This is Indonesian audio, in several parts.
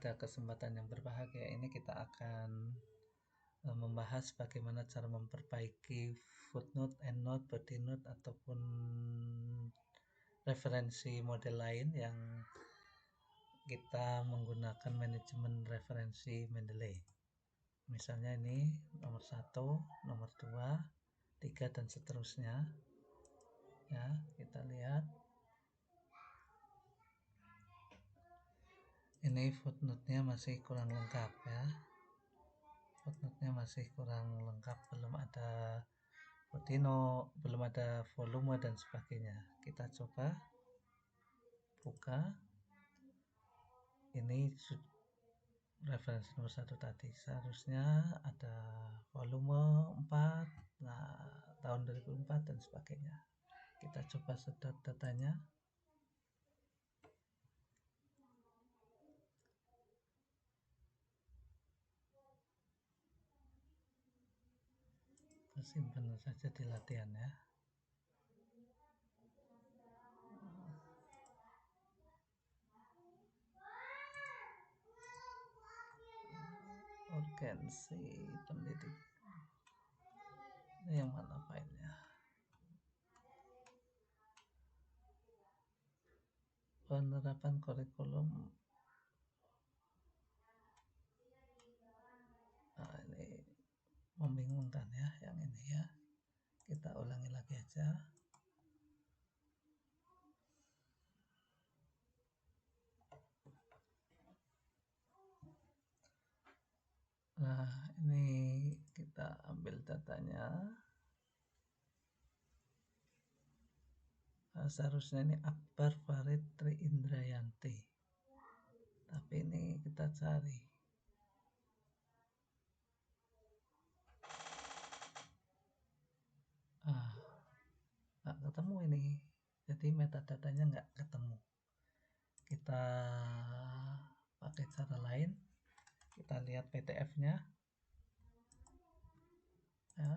pada kesempatan yang berbahagia ini kita akan membahas bagaimana cara memperbaiki footnote, endnote, body note ataupun referensi model lain yang kita menggunakan manajemen referensi Mendeley. Misalnya ini nomor 1, nomor 2, 3 dan seterusnya. Ya, kita lihat. Ini footnote-nya masih kurang lengkap ya. Footnote-nya masih kurang lengkap, belum ada body note, belum ada volume dan sebagainya. Kita coba buka. Ini referensi nomor 1 tadi. Seharusnya ada volume 4, nah tahun 2004 dan sebagainya. Kita coba sedot datanya. Simpan saja di latihan ya. Urgensi pendidik. Ini yang mana filenya? Penerapan kurikulum. Nah, ini membingungkan ya, yang ini ya. Kita ulangi lagi aja. Nah, ini kita ambil datanya. Seharusnya ini Akbar Farid Tri Indrayanti. Tapi ini kita cari. Nggak ketemu ini. Jadi metadatanya nggak ketemu. Kita pakai cara lain. Kita lihat PDF-nya. Ya.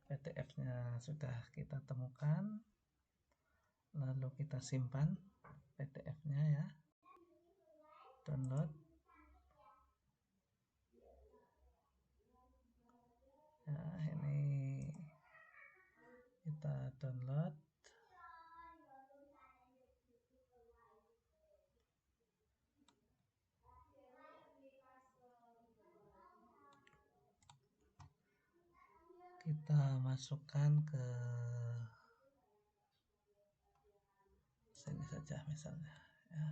PDF-nya sudah kita temukan. Lalu kita simpan PDF-nya ya. Download. Ya, ini kita download. Kita masukkan ke sini saja misalnya ya.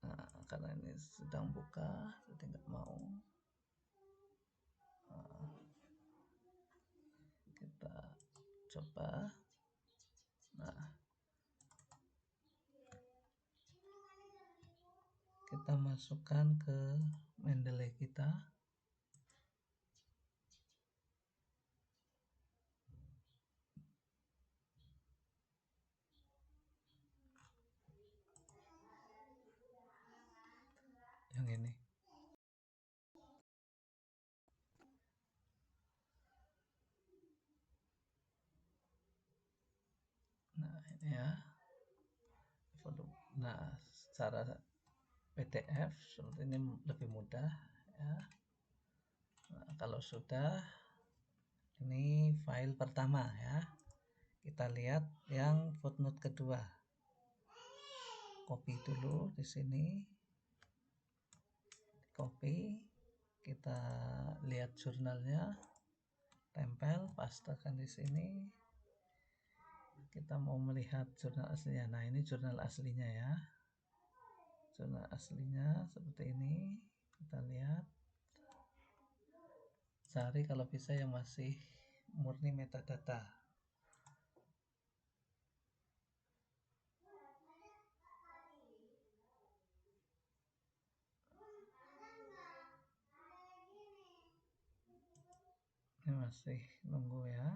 Nah, karena ini sedang buka, jadi nggak mau. Kita coba. Nah, kita masukkan ke Mendeley kita. Yang ini. Nah, ini ya. Nah, secara PDF seperti ini lebih mudah ya. Nah, kalau sudah, ini file pertama ya. Kita lihat yang footnote kedua. Copy dulu di sini. Copy. Kita lihat jurnalnya. Tempel, pastekan di sini. Kita mau melihat jurnal aslinya. Nah, ini jurnal aslinya ya. Jurnal aslinya seperti ini. Kita lihat. Cari kalau bisa yang masih murni metadata. Ini masih nunggu ya.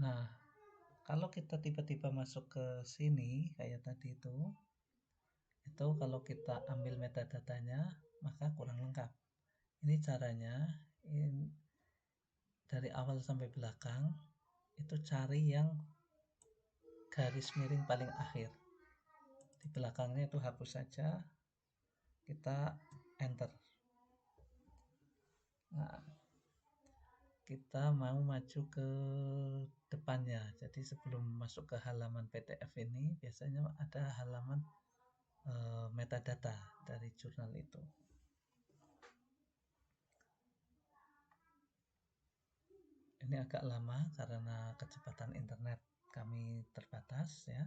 Nah, kalau kita tiba-tiba masuk ke sini kayak tadi itu, itu kalau kita ambil metadatanya maka kurang lengkap. Ini caranya, dari awal sampai belakang itu cari yang garis miring paling akhir, di belakangnya itu hapus saja, kita enter. Nah, kita mau maju ke depannya, jadi sebelum masuk ke halaman PDF ini biasanya ada halaman metadata dari jurnal itu. Ini agak lama karena kecepatan internet kami terbatas ya.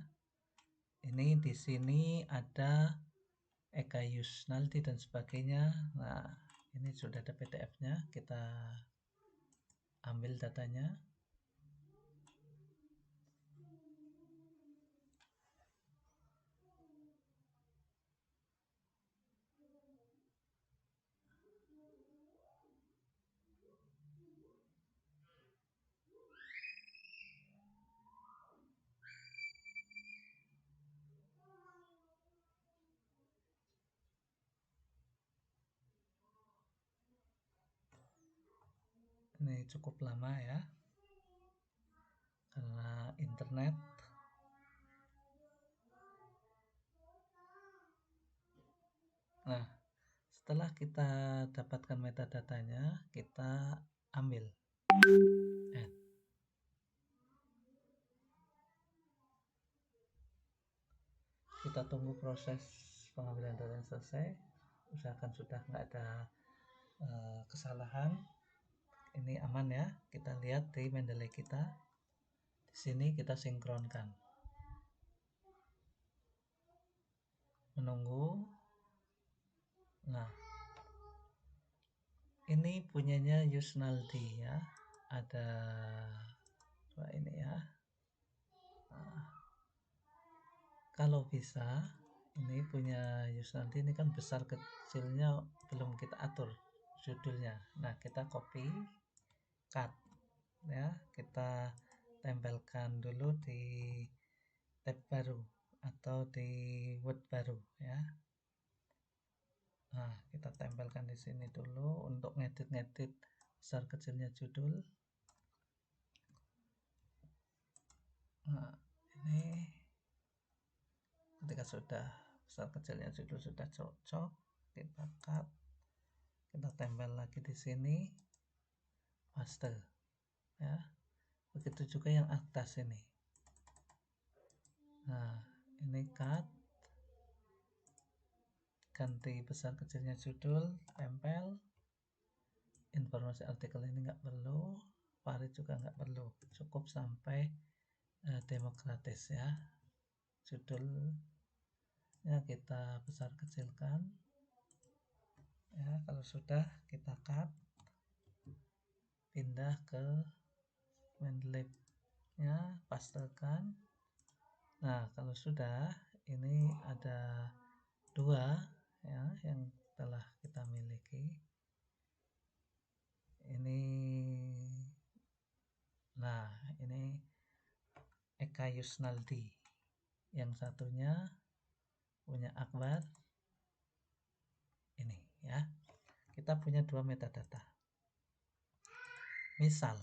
Ini di sini ada Eka Yusnaldi dan sebagainya. Nah, ini sudah ada PDF-nya, kita ambil datanya. Ini cukup lama ya karena internet. Nah, setelah kita dapatkan metadatanya, kita ambil. Kita tunggu proses pengambilan data yang selesai. Usahakan sudah nggak ada kesalahan. Ini aman ya. Kita lihat di Mendeley kita. Di sini kita sinkronkan. Menunggu. Nah, ini punyanya Yusnaldi ya. Ada dua ini ya. Nah, kalau bisa ini punya Yusnaldi ini kan besar kecilnya belum kita atur judulnya. Nah, kita copy, cut ya, kita tempelkan dulu di tab baru atau di Word baru ya. Nah, kita tempelkan di sini dulu untuk ngedit besar kecilnya judul. Nah, ini ketika sudah besar kecilnya judul sudah cocok, kita cut, kita tempel lagi di sini, paste ya. Begitu juga yang atas ini. Nah, ini cut, ganti besar kecilnya judul, tempel. Informasi artikel ini nggak perlu, varit juga nggak perlu, cukup sampai demokratis ya. Judulnya kita besar kecilkan ya. Kalau sudah kita cut, pindah ke Mendeley nya, pastekan. Nah, kalau sudah, ini ada dua ya yang telah kita miliki. Ini, nah ini Eka Yusnaldi, yang satunya punya Akbar. Ini ya, kita punya dua metadata. Misal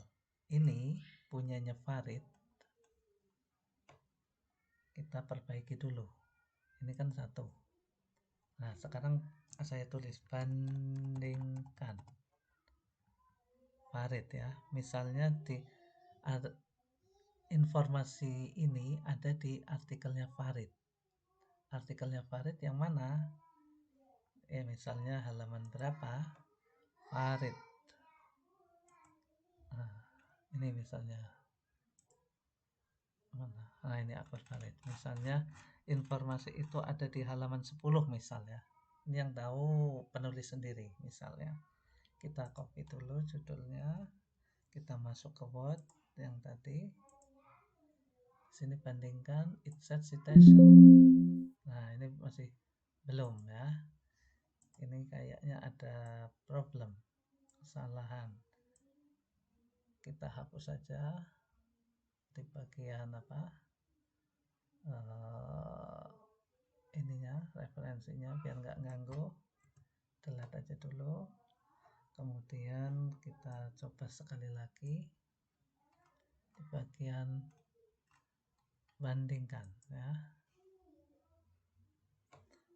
ini punyanya Farid, kita perbaiki dulu. Ini kan satu. Nah, sekarang saya tulis bandingkan Farid ya. Misalnya informasi ini ada di artikelnya Farid. Artikelnya Farid yang mana? Ya, misalnya halaman berapa? Farid. Nah, ini misalnya mana? Nah, ini Akbar Farid. Misalnya informasi itu ada di halaman 10 misalnya. Ini yang tahu penulis sendiri misalnya. Kita copy dulu judulnya, kita masuk ke Word yang tadi. Sini bandingkan insert citation. Nah, ini masih belum ya. Ini kayaknya ada problem, kesalahan. Kita hapus saja di bagian apa? ininya, referensinya biar nggak ganggu, delete aja dulu. Kemudian kita coba sekali lagi di bagian bandingkan ya.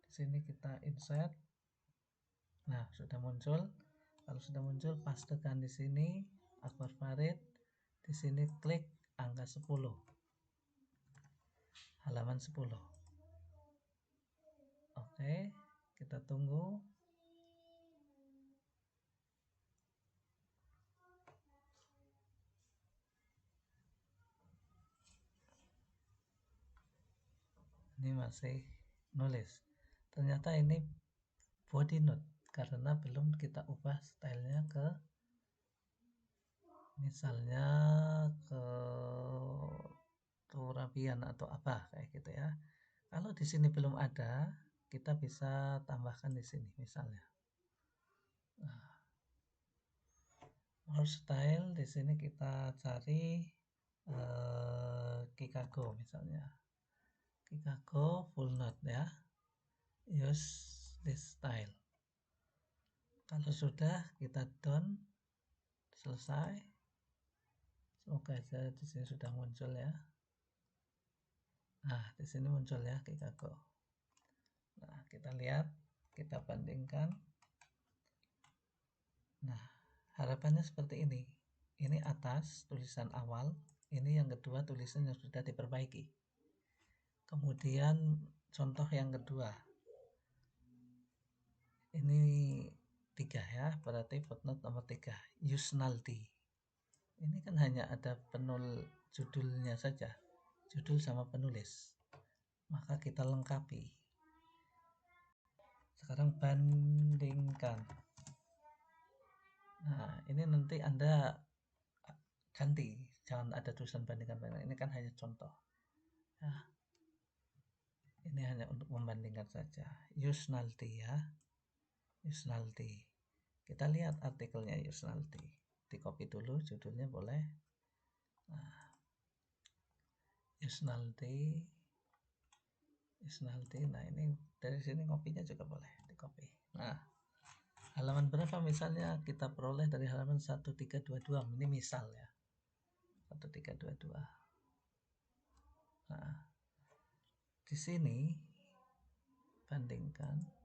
Di sini kita insert. Nah, sudah muncul. Kalau sudah muncul, pastekan di sini akbar farid. Di sini klik angka 10. Halaman 10. Oke, kita tunggu. Ini masih nulis. Ternyata ini body note karena belum kita ubah stylenya ke misalnya ke turabian atau apa kayak gitu ya. Kalau di sini belum ada, kita bisa tambahkan di sini misalnya. Nah, more style di sini kita cari Chicago misalnya. Chicago full note ya. Use this style. Kalau sudah kita done, selesai. Semoga aja di sini sudah muncul ya. Nah, di sini muncul ya Chicago. Nah, kita lihat, kita bandingkan. Nah, harapannya seperti ini. Ini atas tulisan awal, ini yang kedua tulisan yang sudah diperbaiki. Kemudian contoh yang kedua. Ini 3 ya, berarti footnote nomor 3. Use nullity. Ini kan hanya ada judulnya saja. Judul sama penulis. Maka kita lengkapi. Sekarang bandingkan. Nah, ini nanti Anda ganti, jangan ada tulisan bandingkan. Ini kan hanya contoh. Ya. Ini hanya untuk membandingkan saja. Use nullity ya. Use nullity. Kita lihat artikelnya use nullity. Di copy dulu judulnya boleh. Nah, use nullity. Nah, ini dari sini kopinya juga boleh di copy. Nah, halaman berapa misalnya kita peroleh dari halaman 1322. Ini misal ya. 1322. Nah, di sini bandingkan.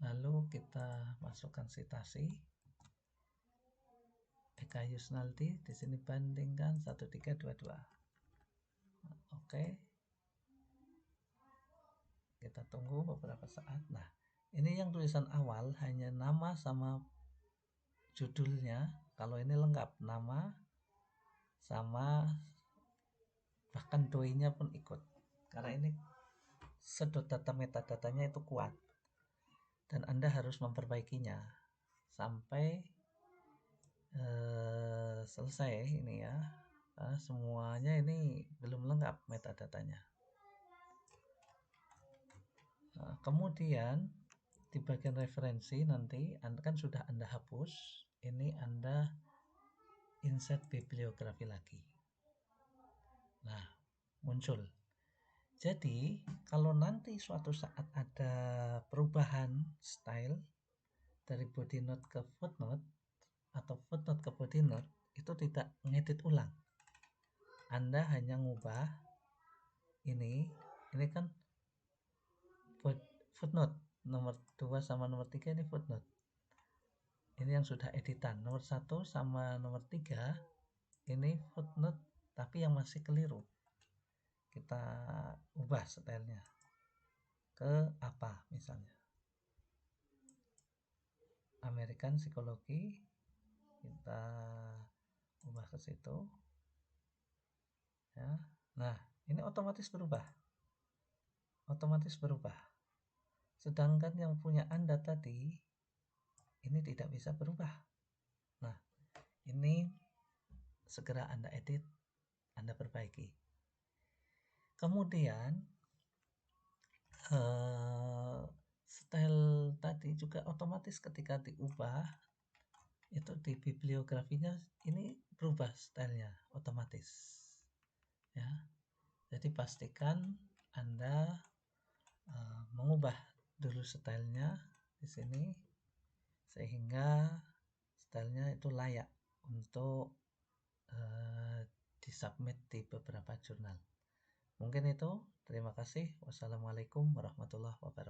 Lalu kita masukkan citasi. Eka Yusnaldi di sini bandingkan 1322. Nah, oke. Kita tunggu beberapa saat. Nah, ini yang tulisan awal hanya nama sama judulnya. Kalau ini lengkap nama sama bahkan doi-nya pun ikut. Karena ini sedot data metadatanya itu kuat. Dan Anda harus memperbaikinya sampai selesai ini ya. Semuanya ini belum lengkap metadatanya. Nah, kemudian di bagian referensi nanti kan sudah Anda hapus, ini Anda insert bibliografi lagi. Nah, muncul. Jadi kalau nanti suatu saat ada perubahan style dari body note ke footnote atau footnote ke body note, itu tidak ngedit ulang. Anda hanya ngubah ini kan footnote nomor 2 sama nomor 3 ini footnote. Ini yang sudah editan. Nomor 1 sama nomor 3 ini footnote tapi yang masih keliru. Kita ubah stylenya ke apa misalnya. American Psychology kita ubah ke situ. Ya. Nah, ini otomatis berubah. Sedangkan yang punya Anda tadi ini tidak bisa berubah. Nah, ini segera Anda edit, Anda perbaiki. Kemudian style tadi juga otomatis ketika diubah itu di bibliografinya ini berubah stylenya otomatis ya. Jadi pastikan Anda mengubah dulu stylenya di sini sehingga stylenya itu layak untuk disubmit di beberapa jurnal. Mungkin itu. Terima kasih. Wassalamualaikum warahmatullahi wabarakatuh.